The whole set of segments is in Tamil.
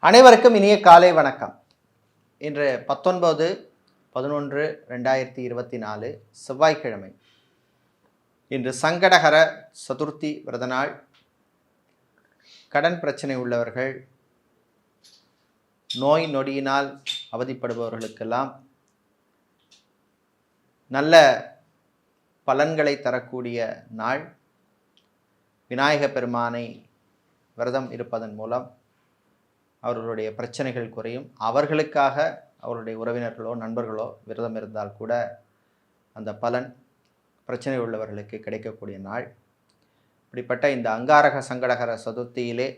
அனைவருக்கும் இனிய காலை வணக்கம். இன்று 19/11/2024 செவ்வாய்க்கிழமை. இன்று சங்கடகர சதுர்த்தி விரத நாள். கடன் பிரச்சனை உள்ளவர்கள், நோய் நொடியினால் அவதிப்படுபவர்களுக்கெல்லாம் நல்ல பலன்களை தரக்கூடிய நாள். விநாயக பெருமானை விரதம் இருப்பதன் மூலம் அவர்களுடைய பிரச்சனைகள் குறையும். அவர்களுக்காக அவருடைய உறவினர்களோ நண்பர்களோ விரதம் இருந்தால் கூட அந்த பலன் பிரச்சனை உள்ளவர்களுக்கு கிடைக்கக்கூடிய நாள். இப்படிப்பட்ட இந்த அங்காரக சங்கடகர சதுர்த்தியிலே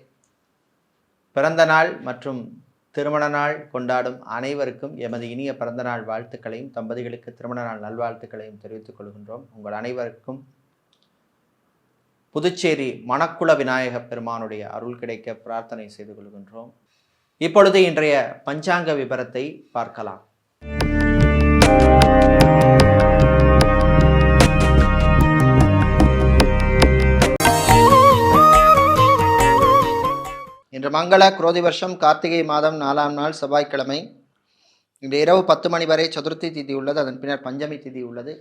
பிறந்த நாள் மற்றும் திருமண நாள் கொண்டாடும் அனைவருக்கும் எமது இனிய பிறந்த நாள் வாழ்த்துக்களையும், தம்பதிகளுக்கு திருமண நாள் நல்வாழ்த்துக்களையும் தெரிவித்துக் கொள்கின்றோம். உங்கள் அனைவருக்கும் புதுச்சேரி மணக்குள விநாயக பெருமானுடைய அருள் கிடைக்க பிரார்த்தனை செய்து கொள்கின்றோம். இப்பொழுது இன்றைய பஞ்சாங்க விபரத்தை பார்க்கலாம். இன்று மங்கள குரோதி வருஷம் கார்த்திகை மாதம் 4ஆம் நாள் செவ்வாய்க்கிழமை. இன்று இரவு 10 மணி வரை சதுர்த்தி திதி உள்ளது. அதன் பின்னர் பஞ்சமி திதி உள்ளது.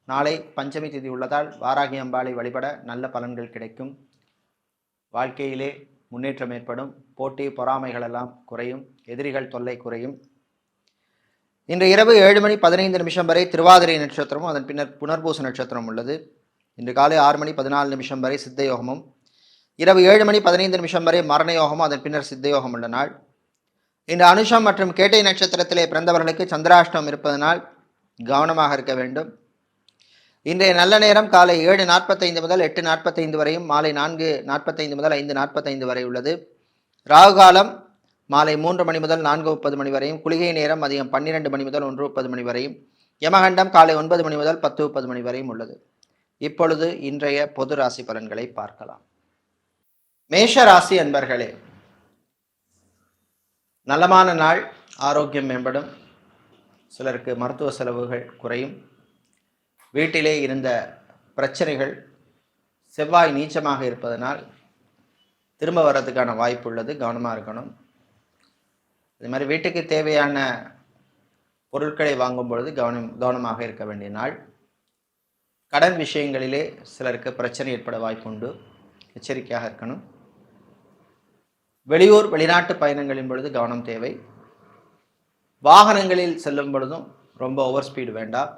நாளை பஞ்சமி திதி உள்ளதால் வாராகி அம்பாளை வழிபட நல்ல பலன்கள் கிடைக்கும். வாழ்க்கையிலே முன்னேற்றம் ஏற்படும். போட்டி பொறாமைகள் எல்லாம் குறையும். எதிரிகள் தொல்லை குறையும். இன்று இரவு 7:15 வரை திருவாதிரை நட்சத்திரமும் அதன் பின்னர் புனர்பூச நட்சத்திரம் உள்ளது. இன்று காலை 6:14 வரை சித்த யோகமும், இரவு 7:15 வரை மரண யோகமும் அதன் பின்னர் சித்த யோகம் உள்ள நாள். இன்று அனுஷம் மற்றும் கேட்டை நட்சத்திரத்திலே பிறந்தவர்களுக்கு சந்திராஷ்டமம் இருப்பதனால் கவனமாக இருக்க வேண்டும். இன்றைய நல்ல நேரம் காலை 7:45 முதல் 8:45 வரையும், மாலை 4:45 முதல் 5:45 வரை உள்ளது. ராகு காலம் மாலை 3 மணி முதல் 4:30 மணி வரையும், குளிகை நேரம் மதியம் 12 மணி முதல் 1:30 மணி வரையும், யமகண்டம் காலை 9 மணி முதல் 10:30 மணி வரையும் உள்ளது. இப்பொழுது இன்றைய பொது ராசி பலன்களை பார்க்கலாம். மேஷ ராசி அன்பர்களே, நலமான நாள். ஆரோக்கியம் மேம்படும். சிலருக்கு மருத்துவ செலவுகள் குறையும். வீட்டிலே இருந்த பிரச்சனைகள் செவ்வாய் நீச்சமாக இருப்பதனால் திரும்ப வர்றதுக்கான வாய்ப்பு உள்ளது. கவனமாக இருக்கணும். இது மாதிரி வீட்டுக்கு தேவையான பொருட்களை வாங்கும் பொழுது கவனமாக இருக்க வேண்டிய நாள். கடன் விஷயங்களிலே சிலருக்கு பிரச்சனை ஏற்பட வாய்ப்பு உண்டு. எச்சரிக்கையாக இருக்கணும். வெளியூர் வெளிநாட்டு பயணங்களின் பொழுது கவனம் தேவை. வாகனங்களில் செல்லும் பொழுதும் ரொம்ப ஓவர் ஸ்பீடு வேண்டாம்.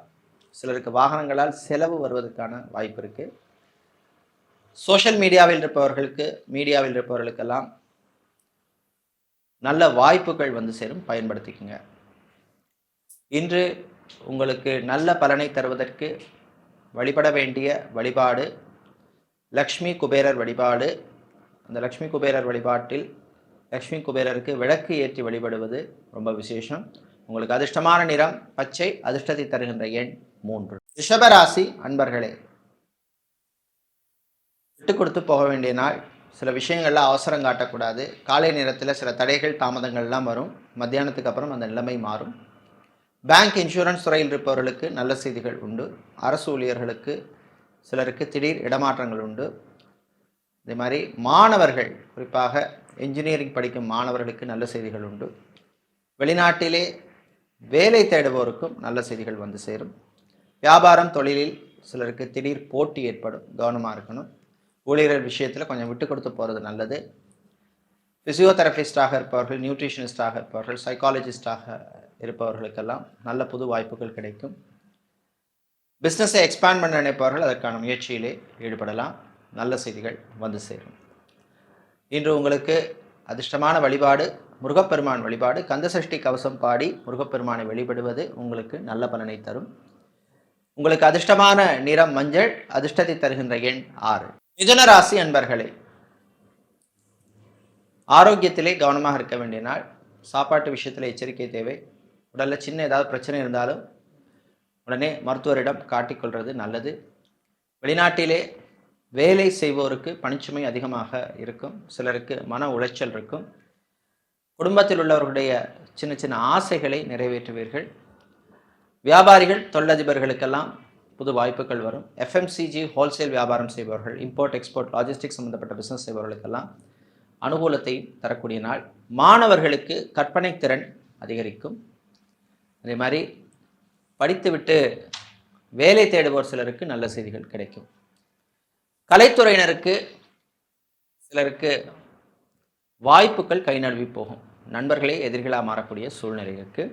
சிலருக்கு வாகனங்களால் செலவு வருவதற்கான வாய்ப்பு இருக்குது. சோஷியல் மீடியாவில் இருப்பவர்களுக்கெல்லாம் நல்ல வாய்ப்புகள் வந்து சேரும். பயன்படுத்திக்கங்க. இன்று உங்களுக்கு நல்ல பலனை தருவதற்கு வழிபட வேண்டிய வழிபாடு லக்ஷ்மி குபேரர் வழிபாடு. அந்த லக்ஷ்மி குபேரர் வழிபாட்டில் லக்ஷ்மி குபேரருக்கு விளக்கு ஏற்றி வழிபடுவது ரொம்ப விசேஷம். உங்களுக்கு அதிர்ஷ்டமான நிறம் பச்சை. அதிர்ஷ்டத்தை தருகின்ற எண் 3. ரிஷபராசி அன்பர்களே, விட்டு கொடுத்து போக வேண்டிய நாள். சில விஷயங்கள்ல அவசரம் காட்டக்கூடாது. காலை நேரத்தில் சில தடைகள் தாமதங்கள்லாம் வரும். மத்தியானத்துக்கு அப்புறம் அந்த நிலைமை மாறும். பேங்க் இன்சூரன்ஸ் துறையில் இருப்பவர்களுக்கு நல்ல செய்திகள் உண்டு. அரசு ஊழியர்களுக்கு சிலருக்கு திடீர் இடமாற்றங்கள் உண்டு. இதே மாதிரி மாணவர்கள், குறிப்பாக என்ஜினியரிங் படிக்கும் மாணவர்களுக்கு நல்ல செய்திகள் உண்டு. வெளிநாட்டிலே வேலை தேடுபவருக்கும் நல்ல செய்திகள் வந்து சேரும். வியாபாரம் தொழிலில் சிலருக்கு திடீர் போட்டி ஏற்படும். கவனமாக இருக்கணும். ஊழியர்கள் விஷயத்தில் கொஞ்சம் விட்டு கொடுத்து போகிறது நல்லது. ஃபிசியோதெரபிஸ்டாக இருப்பவர்கள், நியூட்ரிஷனிஸ்டாக இருப்பவர்கள், சைக்காலஜிஸ்டாக இருப்பவர்களுக்கெல்லாம் நல்ல புது வாய்ப்புகள் கிடைக்கும். பிஸ்னஸை எக்ஸ்பேண்ட் பண்ண நினைப்பவர்கள் அதற்கான முயற்சியிலே ஈடுபடலாம். நல்ல செய்திகள் வந்து சேரும். இன்று உங்களுக்கு அதிர்ஷ்டமான வழிபாடு முருகப்பெருமான் வழிபாடு. கந்தசஷ்டி கவசம் பாடி முருகப்பெருமானை வழிபடுவது உங்களுக்கு நல்ல பலனை தரும். உங்களுக்கு அதிர்ஷ்டமான நிறம் மஞ்சள். அதிர்ஷ்டத்தை தருகின்ற எண் 6. மிதுன ராசி அன்பர்களே, ஆரோக்கியத்திலே கவனமாக இருக்க வேண்டிய நாள். சாப்பாட்டு விஷயத்தில் எச்சரிக்கை தேவை. உடலில் சின்ன ஏதாவது பிரச்சனை இருந்தாலும் உடனே மருத்துவரிடம் காட்டிக்கொள்வது நல்லது. வெளிநாட்டிலே வேலை செய்வோருக்கு பணிச்சுமை அதிகமாக இருக்கும். சிலருக்கு மன உளைச்சல் இருக்கும். குடும்பத்தில் உள்ளவர்களுடைய சின்ன சின்ன ஆசைகளை நிறைவேற்றுவீர்கள். வியாபாரிகள், தொழிலதிபர்களுக்கெல்லாம் புது வாய்ப்புகள் வரும். எஃப்எம்சிஜி ஹோல்சேல் வியாபாரம் செய்பவர்கள், இம்போர்ட் எக்ஸ்போர்ட் லாஜிஸ்டிக்ஸ் சம்மந்தப்பட்ட பிஸ்னஸ் செய்பவர்களுக்கெல்லாம் அனுகூலத்தை தரக்கூடிய நாள். மாணவர்களுக்கு கற்பனை திறன் அதிகரிக்கும். அதே மாதிரி படித்துவிட்டு வேலை தேடுவோர் சிலருக்கு நல்ல செய்திகள் கிடைக்கும். கலைத்துறையினருக்கு சிலருக்கு வாய்ப்புகள் கை நழுவி போகும். நண்பர்களே எதிரிகளாக மாறக்கூடிய சூழ்நிலை இருக்கு.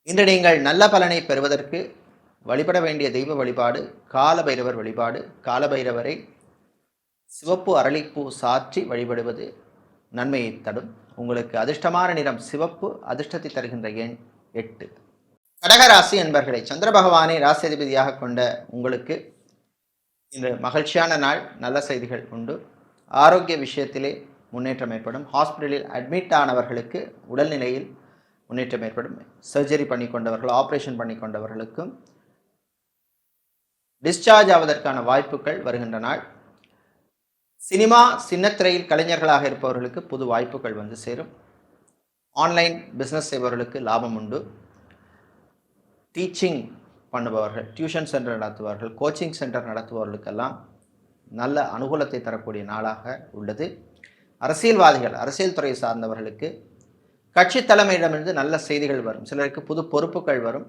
இன்று நீங்கள் நல்ல பலனை பெறுவதற்கு வழிபட வேண்டிய தெய்வ வழிபாடு காலபைரவர் வழிபாடு. காலபைரவரை சிவப்பு அரளிப்பூ சாற்றி வழிபடுவது நன்மையை தரும். உங்களுக்கு அதிர்ஷ்டமான நிறம் சிவப்பு. அதிர்ஷ்டத்தை தருகின்ற எண் 8. கடகராசி என்பர்களை சந்திர பகவானை ராசியதிபதியாக கொண்ட உங்களுக்கு இன்று மகிழ்ச்சியான நாள். நல்ல செய்திகள் உண்டு. ஆரோக்கிய விஷயத்திலே முன்னேற்றம் ஏற்படும். ஹாஸ்பிட்டலில் அட்மிட் ஆனவர்களுக்கு உடல்நிலையில் முன்னேற்றம் ஏற்படும். சர்ஜரி பண்ணி கொண்டவர்கள், ஆப்ரேஷன் பண்ணி கொண்டவர்களுக்கும் டிஸ்சார்ஜ் ஆவதற்கான வாய்ப்புகள் வருகின்ற நாள். சினிமா சின்னத்திரையில் கலைஞர்களாக இருப்பவர்களுக்கு புது வாய்ப்புகள் வந்து சேரும். ஆன்லைன் பிஸ்னஸ் செய்பவர்களுக்கு லாபம் உண்டு. டீச்சிங் பண்ணுபவர்கள், டியூஷன் சென்டர் நடத்துபவர்கள், கோச்சிங் சென்டர் நடத்துபவர்களுக்கெல்லாம் நல்ல அனுகூலத்தை தரக்கூடிய நாளாக உள்ளது. அரசியல்வாதிகள், அரசியல் துறை சார்ந்தவர்களுக்கு கட்சி தலைமையிடமிருந்து நல்ல செய்திகள் வரும். சிலருக்கு புது பொறுப்புகள் வரும்.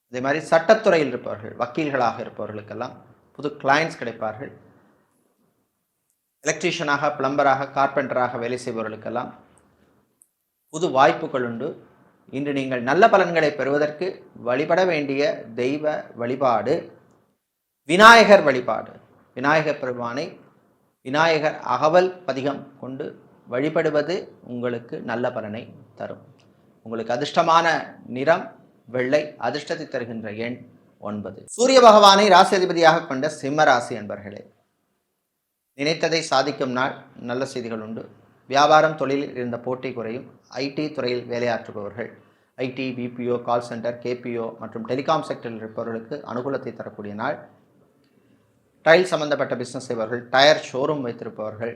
அதே மாதிரி சட்டத்துறையில் இருப்பவர்கள், வக்கீல்களாக இருப்பவர்களுக்கெல்லாம் புது கிளைண்ட்ஸ் கிடைப்பார்கள். எலக்ட்ரீஷியனாக, பிளம்பராக, கார்பெண்டராக வேலை செய்பவர்களுக்கெல்லாம் புது வாய்ப்புகள் உண்டு. இன்று நீங்கள் நல்ல பலன்களை பெறுவதற்கு வழிபட வேண்டிய தெய்வ வழிபாடு விநாயகர் வழிபாடு. விநாயகர் பெருமானை விநாயகர் அகவல் பதிகம் கொண்டு வழிபடுவது உங்களுக்கு நல்ல பலனை தரும். உங்களுக்கு அதிர்ஷ்டமான நிறம் வெள்ளை. அதிர்ஷ்டத்தை தருகின்ற எண் 9. சூரிய பகவானை ராசி அதிபதியாக கொண்ட சிம்ம ராசி என்பர்களே, நினைத்ததை சாதிக்கும் நாள். நல்ல செய்திகள் உண்டு. வியாபாரம் தொழிலில் இருந்த போட்டி குறையும். ஐடி துறையில் வேலையாற்றுபவர்கள், ID, BPO, call centre, KPO மற்றும் டெலிகாம் செக்டரில் இருப்பவர்களுக்கு அனுகூலத்தை தரக்கூடிய நாள். டைல் சம்பந்தப்பட்ட பிஸ்னஸ் செய்பவர்கள், டயர் ஷோரூம் வைத்திருப்பவர்கள்,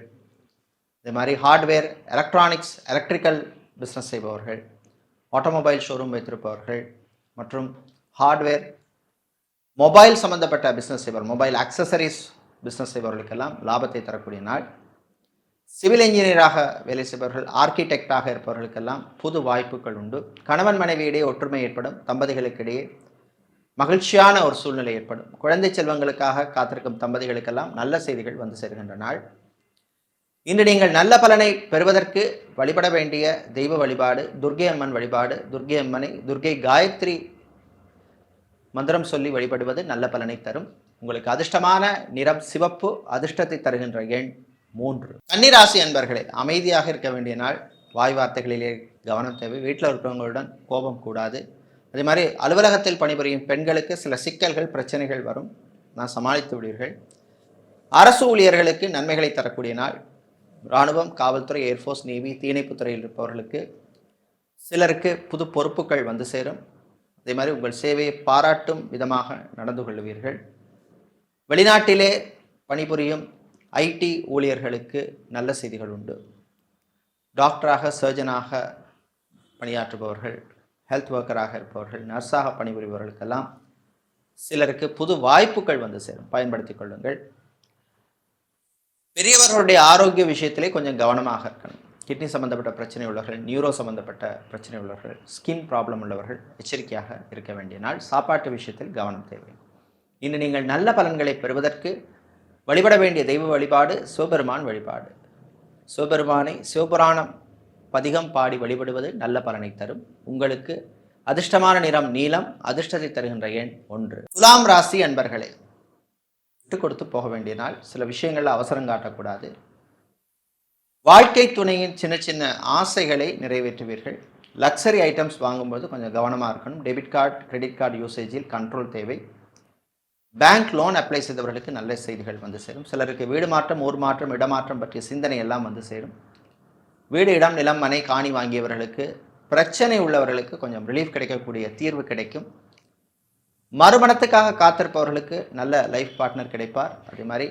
இதே மாதிரி ஹார்ட்வேர், எலக்ட்ரானிக்ஸ், எலக்ட்ரிக்கல் பிஸ்னஸ் செய்பவர்கள், ஆட்டோமொபைல் ஷோரூம் வைத்திருப்பவர்கள் மற்றும் ஹார்ட்வேர் மொபைல் சம்பந்தப்பட்ட பிஸ்னஸ் செய்பவர்கள், மொபைல் ஆக்சசரிஸ் பிஸ்னஸ் செய்பவர்களுக்கெல்லாம் லாபத்தை தரக்கூடிய நாள். சிவில் இன்ஜினியராக வேலை செய்பவர்கள், ஆர்கிடெக்டாக இருப்பவர்களுக்கெல்லாம் புது வாய்ப்புகள் உண்டு. கணவன் மனைவியிடையே ஒற்றுமை ஏற்படும். தம்பதிகளுக்கிடையே மகிழ்ச்சியான ஒரு சூழ்நிலை ஏற்படும். குழந்தை செல்வங்களுக்காக காத்திருக்கும் தம்பதிகளுக்கெல்லாம் நல்ல செய்திகள் வந்து சேர்கின்ற நாள். இன்று நீங்கள் நல்ல பலனை பெறுவதற்கு வழிபட வேண்டிய தெய்வ வழிபாடு துர்க்கை அம்மன் வழிபாடு. துர்க்கை அம்மனை, துர்க்கை காயத்ரி மந்திரம் சொல்லி வழிபடுவது நல்ல பலனை தரும். உங்களுக்கு அதிர்ஷ்டமான நிறம் சிவப்பு. அதிர்ஷ்டத்தை தருகின்ற எண் 3. கன்னிராசி அன்பர்களே, அமைதியாக இருக்க வேண்டிய நாள். வாய் வார்த்தைகளிலே கவனம் தேவை. வீட்டில் இருக்கிறவங்களுடன் கோபம் கூடாது. அதே மாதிரி அலுவலகத்தில் பணிபுரியும் பெண்களுக்கு சில சிக்கல்கள், பிரச்சனைகள் வரும். நான் சமாளித்து விடுவீர்கள். அரசு ஊழியர்களுக்கு நன்மைகளை தரக்கூடிய நாள். இராணுவம், காவல்துறை, ஏர்ஃபோர்ஸ், நேவி, தீயணைப்புத் துறையில் இருப்பவர்களுக்கு சிலருக்கு புது பொறுப்புகள் வந்து சேரும். அதே மாதிரி உங்கள் சேவையை பாராட்டும் விதமாக நடந்து கொள்வீர்கள். வெளிநாட்டிலே பணிபுரியும் ஐடி ஊழியர்களுக்கு நல்ல செய்திகள் உண்டு. டாக்டராக, சர்ஜனாக பணியாற்றுபவர்கள், ஹெல்த் ஒர்க்கராக இருப்பவர்கள், நர்ஸாக பணிபுரிபவர்களுக்கெல்லாம் சிலருக்கு புது வாய்ப்புகள் வந்து சேரும். பயன்படுத்திக் கொள்ளுங்கள். பெரியவர்களுடைய ஆரோக்கிய விஷயத்திலே கொஞ்சம் கவனமாக இருக்கணும். கிட்னி சம்பந்தப்பட்ட பிரச்சனை உள்ளவர்கள், நியூரோ சம்பந்தப்பட்ட பிரச்சனை உள்ளவர்கள், ஸ்கின் ப்ராப்ளம் உள்ளவர்கள் எச்சரிக்கையாக இருக்க வேண்டிய நாள். சாப்பாட்டு விஷயத்தில் கவனம் தேவை. இன்று நீங்கள் நல்ல பலன்களை பெறுவதற்கு வழிபட வேண்டிய தெய்வ வழிபாடு சிவபெருமான் வழிபாடு. சிவபெருமானை சிவபுராணம் பதிகம் பாடி வழிபடுவது நல்ல பலனை தரும். உங்களுக்கு அதிர்ஷ்டமான நிறம் நீலம். அதிர்ஷ்டத்தை தருகின்ற எண் 1. துலாம் ராசி அன்பர்களே, விட்டு கொடுத்து போக வேண்டிய நாள். சில விஷயங்களில் அவசரம் காட்டக்கூடாது. வாழ்க்கை துணையின் சின்ன சின்ன ஆசைகளை நிறைவேற்றுவீர்கள். லக்ஸரி ஐட்டம்ஸ் வாங்கும்போது கொஞ்சம் கவனமாக இருக்கணும். டெபிட் கார்டு, கிரெடிட் கார்டு யூசேஜில் கண்ட்ரோல் தேவை. பேங்க் லோன் அப்ளை செய்தவர்களுக்கு நல்ல செய்திகள் வந்து சேரும். சிலருக்கு வீடு மாற்றம், ஊர் மாற்றம், இடமாற்றம் பற்றிய சிந்தனை எல்லாம் வந்து சேரும். வீடு, இடம், நிலம், மனை, காணி வாங்கியவர்களுக்கு, பிரச்சனை உள்ளவர்களுக்கு கொஞ்சம் ரிலீஃப் கிடைக்கக்கூடிய தீர்வு கிடைக்கும். மறுமணத்துக்காக காத்திருப்பவர்களுக்கு நல்ல லைஃப் பார்ட்னர் கிடைப்பார். அதே மாதிரி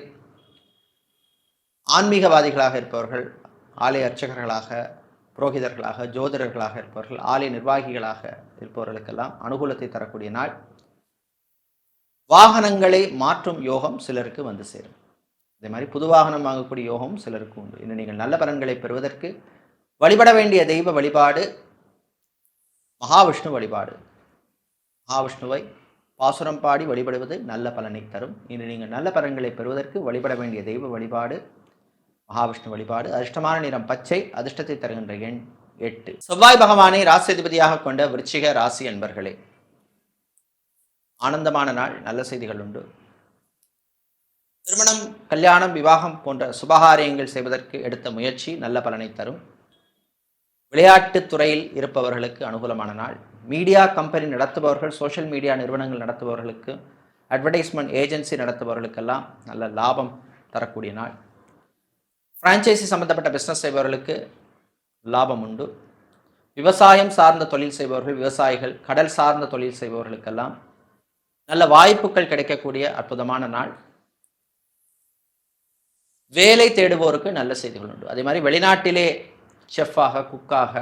ஆன்மீகவாதிகளாக இருப்பவர்கள், ஆலய அர்ச்சகர்களாக, புரோகிதர்களாக, ஜோதிடர்களாக இருப்பவர்கள், ஆலய நிர்வாகிகளாக இருப்பவர்களுக்கெல்லாம் அனுகூலத்தை தரக்கூடிய நாள். வாகனங்களை மாற்றும் யோகம் சிலருக்கு வந்து சேரும். அதே மாதிரி புது வாகனம் வாங்கக்கூடிய யோகம் சிலருக்கு உண்டு. இன்னும் நீங்கள் நல்ல பலன்களை பெறுவதற்கு வழிபட வேண்டிய தெய்வ வழிபாடு மகாவிஷ்ணு வழிபாடு. மகாவிஷ்ணுவை பாசுரம் பாடி வழிபடுவது நல்ல பலனை தரும். இன்று நீங்கள் நல்ல பலன்களை பெறுவதற்கு வழிபட வேண்டிய தெய்வ வழிபாடு மகாவிஷ்ணு வழிபாடு. அதிர்ஷ்டமான நிறம் பச்சை. அதிர்ஷ்டத்தை தருகின்ற எண் 8. செவ்வாய் பகவானை ராசிதிபதியாக கொண்ட விருச்சிக ராசி அன்பர்களே, ஆனந்தமான நாள். நல்ல செய்திகள் உண்டு. திருமணம், கல்யாணம், விவாகம் போன்ற சுபகாரியங்கள் செய்வதற்கு எடுத்த முயற்சி நல்ல பலனை தரும். விளையாட்டுத் துறையில் இருப்பவர்களுக்கு அனுகூலமான நாள். மீடியா கம்பெனி நடத்துபவர்கள், சோஷியல் மீடியா நிறுவனங்கள் நடத்துபவர்களுக்கு, அட்வர்டைஸ்மெண்ட் ஏஜென்சி நடத்துபவர்களுக்கெல்லாம் நல்ல லாபம் தரக்கூடிய நாள். ஃப்ரான்ச்சைசி சம்பந்தப்பட்ட பிஸ்னஸ் செய்பவர்களுக்கு லாபம் உண்டு. விவசாயம் சார்ந்த தொழில் செய்பவர்கள், விவசாயிகள், கடல் சார்ந்த தொழில் செய்பவர்களுக்கெல்லாம் நல்ல வாய்ப்புகள் கிடைக்கக்கூடிய அற்புதமான நாள். வேலை தேடுவோருக்கு நல்ல செய்திகள் உண்டு. அதே மாதிரி வெளிநாட்டிலே செஃப்பாக, குக்காக,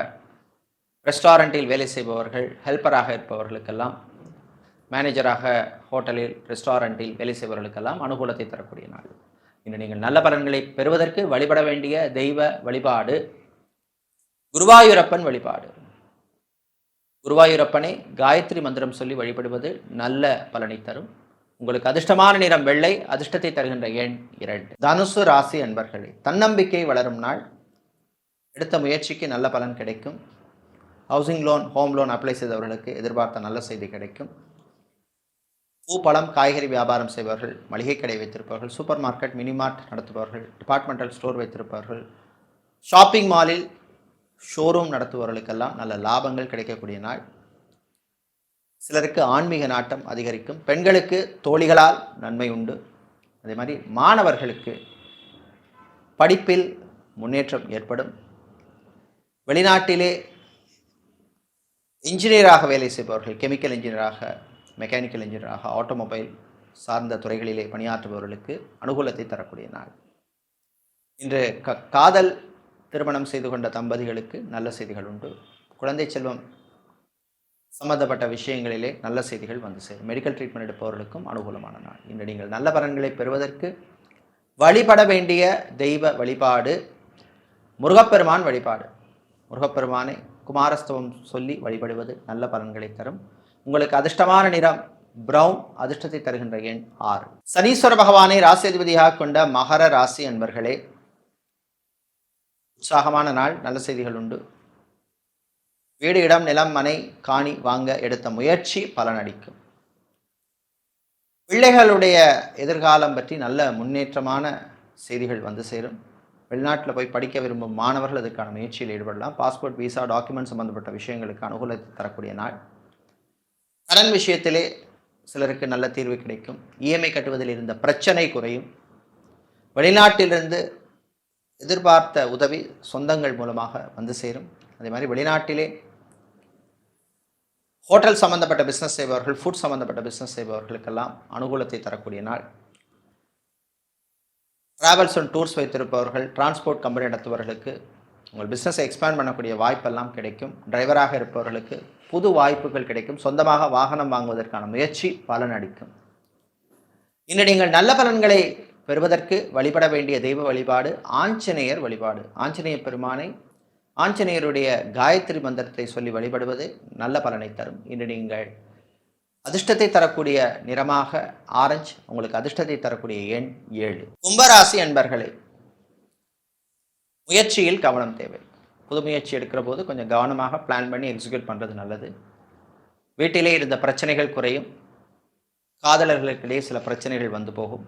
ரெஸ்டாரண்ட்டில் வேலை செய்பவர்கள், ஹெல்ப்பராக இருப்பவர்களுக்கெல்லாம், மேனேஜராக ஹோட்டலில், ரெஸ்டாரண்ட்டில் வேலை செய்பவர்களுக்கெல்லாம் அனுகூலத்தை தரக்கூடிய நாள். இன்று நீங்கள் நல்ல பலன்களை பெறுவதற்கு வழிபட வேண்டிய தெய்வ வழிபாடு குருவாயூரப்பன் வழிபாடு. குருவாயூரப்பனை காயத்ரி மந்திரம் சொல்லி வழிபடுவது நல்ல பலனை தரும். உங்களுக்கு அதிர்ஷ்டமான நிறம் வெள்ளை. அதிர்ஷ்டத்தை தருகின்ற எண் 2. தனுசு ராசி அன்பர்களே, தன்னம்பிக்கை வளரும் நாள். எடுத்த முயற்சிக்கு நல்ல பலன் கிடைக்கும். Housing loan, home loan apply செய்தவர்களுக்கு எதிர்பார்த்த நல்ல செய்தி கிடைக்கும். பூ, பழம், காய்கறி வியாபாரம் செய்பவர்கள், மளிகை கடை வைத்திருப்பவர்கள், சூப்பர் மார்க்கெட், மினி மார்ட் நடத்துபவர்கள், டிபார்ட்மெண்டல் ஸ்டோர் வைத்திருப்பவர்கள், ஷாப்பிங் மாலில் ஷோரூம் நடத்துபவர்களுக்கெல்லாம் நல்ல லாபங்கள் கிடைக்கக்கூடிய நாள். சிலருக்கு ஆன்மீக நாட்டம் அதிகரிக்கும். பெண்களுக்கு தோழிகளால் நன்மை உண்டு. அதே மாதிரி மாணவர்களுக்கு படிப்பில் முன்னேற்றம் ஏற்படும். வெளிநாட்டிலே இன்ஜினியராக வேலை செய்பவர்கள், கெமிக்கல் இன்ஜினியராக, மெக்கானிக்கல் இன்ஜினியராக, ஆட்டோமொபைல் சார்ந்த துறைகளிலே பணியாற்றுபவர்களுக்கு அனுகூலத்தை தரக்கூடிய நாள். இன்று காதல் திருமணம் செய்து கொண்ட தம்பதிகளுக்கு நல்ல செய்திகள் உண்டு. குழந்தை செல்வம் சம்பந்தப்பட்ட விஷயங்களிலே நல்ல செய்திகள் வந்து சேரும். மெடிக்கல் ட்ரீட்மெண்ட் எடுப்பவர்களுக்கும் அனுகூலமான நாள். இன்று நீங்கள் நல்ல பலன்களை பெறுவதற்கு வழிபட வேண்டிய தெய்வ வழிபாடு முருகப்பெருமான் வழிபாடு. முருகப்பெருமானை குமாரஸ்தவம் சொல்லி வழிபடுவது நல்ல பலன்களை தரும். உங்களுக்கு அதிர்ஷ்டமான நிறம் பிரவுன். அதிர்ஷ்டத்தை தருகின்ற எண் 6. சனீஸ்வர பகவானை ராசிதிபதியாக கொண்ட மகர ராசி அன்பர்களே, உற்சாகமான நாள். நல்ல செய்திகள் உண்டு. வீடு, இடம், நிலம், மனை, காணி வாங்க எடுத்த முயற்சி பலனளிக்கும். பிள்ளைகளுடைய எதிர்காலம் பற்றி நல்ல முன்னேற்றமான செய்திகள் வந்து சேரும். வெளிநாட்டில் போய் படிக்க விரும்பும் மாணவர்கள் அதற்கான முயற்சியில் ஈடுபடலாம். பாஸ்போர்ட், விசா, டாக்குமெண்ட் சம்பந்தப்பட்ட விஷயங்களுக்கு அனுகூலத்தை தரக்கூடிய நாள். கடன் விஷயத்திலே சிலருக்கு நல்ல தீர்வு கிடைக்கும். இஎம்ஐ கட்டுவதில் இருந்த பிரச்சனை குறையும். வெளிநாட்டிலிருந்து எதிர்பார்த்த உதவி சொந்தங்கள் மூலமாக வந்து சேரும். அதே மாதிரி வெளிநாட்டிலே ஹோட்டல் சம்பந்தப்பட்ட பிஸ்னஸ் செய்பவர்கள், ஃபுட் சம்பந்தப்பட்ட பிஸ்னஸ் செய்பவர்களுக்கெல்லாம் அனுகூலத்தை தரக்கூடிய நாள். டிராவல்ஸ் அண்ட் டூர்ஸ் வைத்திருப்பவர்கள், டிரான்ஸ்போர்ட் கம்பெனி நடத்துபவர்களுக்கு உங்கள் பிஸ்னஸை எக்ஸ்பேண்ட் பண்ணக்கூடிய வாய்ப்பெல்லாம் கிடைக்கும். டிரைவராக இருப்பவர்களுக்கு புது வாய்ப்புகள் கிடைக்கும். சொந்தமாக வாகனம் வாங்குவதற்கான முயற்சி பலனளிக்கும். இன்று நீங்கள் நல்ல பலன்களை பெறுவதற்கு வழிபட வேண்டிய தெய்வ வழிபாடு ஆஞ்சநேயர் வழிபாடு. ஆஞ்சநேய பெருமானை, ஆஞ்சநேயருடைய காயத்ரி மந்திரத்தை சொல்லி வழிபடுவது நல்ல பலனை தரும். இன்று நீங்கள் அதிர்ஷ்டத்தை தரக்கூடிய நிறமாக ஆரஞ்சு. உங்களுக்கு அதிர்ஷ்டத்தை தரக்கூடிய எண் 7. கும்பராசி அன்பர்களே, முயற்சியில் கவனம் தேவை. புது முயற்சி எடுக்கிற போது கொஞ்சம் கவனமாக பிளான் பண்ணி எக்ஸிக்யூட் பண்ணுறது நல்லது. வீட்டிலே இருந்த பிரச்சனைகள் குறையும். காதலர்களுக்கிடையே சில பிரச்சனைகள் வந்து போகும்.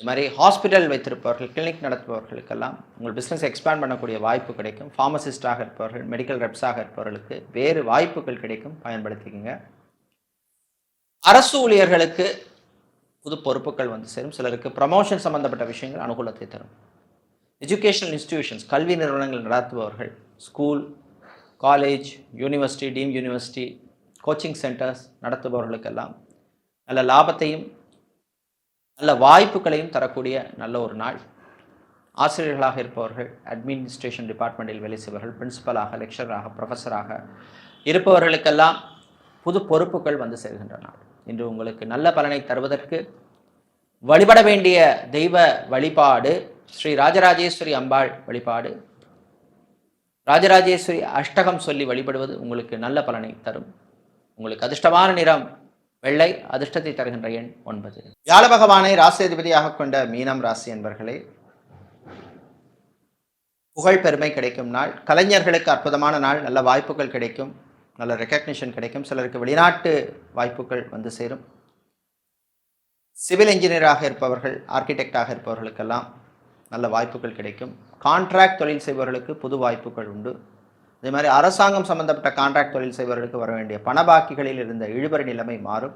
இது மாதிரி ஹாஸ்பிட்டல் வைத்திருப்பவர்கள், கிளினிக் நடத்துபவர்களுக்கெல்லாம் உங்கள் பிஸ்னஸ் எக்ஸ்பேண்ட் பண்ணக்கூடிய வாய்ப்பு கிடைக்கும். ஃபார்மசிஸ்டாக இருப்பவர்கள், மெடிக்கல் ரெப்ஸாக இருப்பவர்களுக்கு வேறு வாய்ப்புகள் கிடைக்கும், பயன்படுத்திக்கங்க. அரசு ஊழியர்களுக்கு புது பொறுப்புகள் வந்து சேரும். சிலருக்கு ப்ரமோஷன் சம்பந்தப்பட்ட விஷயங்கள் அனுகூலத்தை தரும். எஜுகேஷனல் இன்ஸ்டிடியூஷன்ஸ், கல்வி நிறுவனங்கள் நடத்துபவர்கள், school, college, university, team university, coaching centres நடத்துபவர்களுக்கெல்லாம் நல்ல லாபத்தையும் நல்ல வாய்ப்புகளையும் தரக்கூடிய நல்ல ஒரு நாள். ஆசிரியர்களாக இருப்பவர்கள், அட்மினிஸ்ட்ரேஷன் டிபார்ட்மெண்ட்டில் வேலை செய்பவர்கள், பிரின்சிபலாக, லெக்சராக, ப்ரொஃபஸராக இருப்பவர்களுக்கெல்லாம் புது பொறுப்புகள் வந்து சேர்கின்ற நாள். இன்று உங்களுக்கு நல்ல பலனை தருவதற்கு வழிபட வேண்டிய தெய்வ வழிபாடு ஸ்ரீ ராஜராஜேஸ்வரி அம்பாள் வழிபாடு. ராஜராஜேஸ்வரி அஷ்டகம் சொல்லி வழிபடுவது உங்களுக்கு நல்ல பலனை தரும். உங்களுக்கு அதிர்ஷ்டமான நிறம் வெள்ளை, அதிர்ஷ்டத்தை தருகின்ற எண் 9. வியாழ பகவானை ராசியதிபதியாக கொண்ட மீனம் ராசி என்பர்களே, புகழ் பெருமை கிடைக்கும் நாள். கலைஞர்களுக்கு அற்புதமான நாள். நல்ல வாய்ப்புகள் கிடைக்கும், நல்ல ரெக்கக்னிஷன் கிடைக்கும். சிலருக்கு வெளிநாட்டு வாய்ப்புகள் வந்து சேரும். சிவில் இன்ஜினியராக இருப்பவர்கள், ஆர்கிடெக்டாக இருப்பவர்களுக்கெல்லாம் நல்ல வாய்ப்புகள் கிடைக்கும். கான்ட்ராக்ட் தொழில் செய்பவர்களுக்கு புது வாய்ப்புகள் உண்டு. அதே மாதிரி அரசாங்கம் சம்பந்தப்பட்ட கான்ட்ராக்ட் தொழில் செய்பவர்களுக்கு வர வேண்டிய பணபாக்கிகளில் இருந்த இழுபறி நிலைமை மாறும்.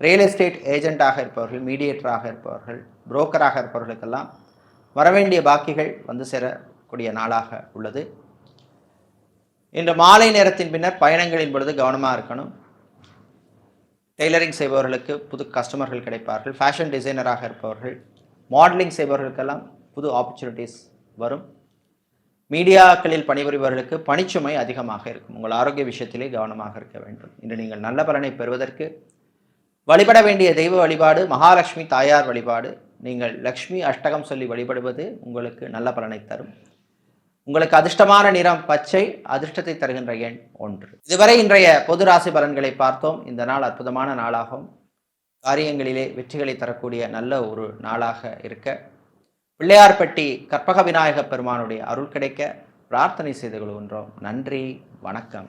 ரியல் எஸ்டேட் ஏஜென்ட்டாக இருப்பவர்கள், மீடியேட்டராக இருப்பவர்கள், புரோக்கராக இருப்பவர்களுக்கெல்லாம் வரவேண்டிய பாக்கிகள் வந்து சேரக்கூடிய நாளாக உள்ளது. இன்று மாலை நேரத்தின் பின்னர் பயணங்களின் பொழுது கவனமாக இருக்கணும். டெய்லரிங் செய்பவர்களுக்கு புது கஸ்டமர்கள் கிடைப்பார்கள். ஃபேஷன் டிசைனராக இருப்பவர்கள், மாடலிங் செய்பவர்களுக்கெல்லாம் புது ஆப்பர்ச்சுனிட்டிஸ் வரும். மீடியாக்களில் பணிபுரிபவர்களுக்கு பணிச்சுமை அதிகமாக இருக்கும். உங்கள் ஆரோக்கிய விஷயத்திலே கவனமாக இருக்க வேண்டும். இன்று நீங்கள் நல்ல பலனை பெறுவதற்கு வழிபட வேண்டிய தெய்வ வழிபாடு மகாலட்சுமி தாயார் வழிபாடு. நீங்கள் லக்ஷ்மி அஷ்டகம் சொல்லி வழிபடுவது உங்களுக்கு நல்ல பலனை தரும். உங்களுக்கு அதிர்ஷ்டமான நிறம் பச்சை, அதிர்ஷ்டத்தை தருகின்ற எண் 1. இதுவரை இன்றைய பொது ராசி பலன்களை பார்த்தோம். இந்த நாள் அற்புதமான நாளாகும். காரியங்களிலே வெற்றிகளை தரக்கூடிய நல்ல ஒரு நாளாக இருக்க பிள்ளையார்பட்டி கற்பக விநாயகப் பெருமானுடைய அருள் கிடைக்க பிரார்த்தனை செய்து கொள்கின்றோம். நன்றி, வணக்கம்.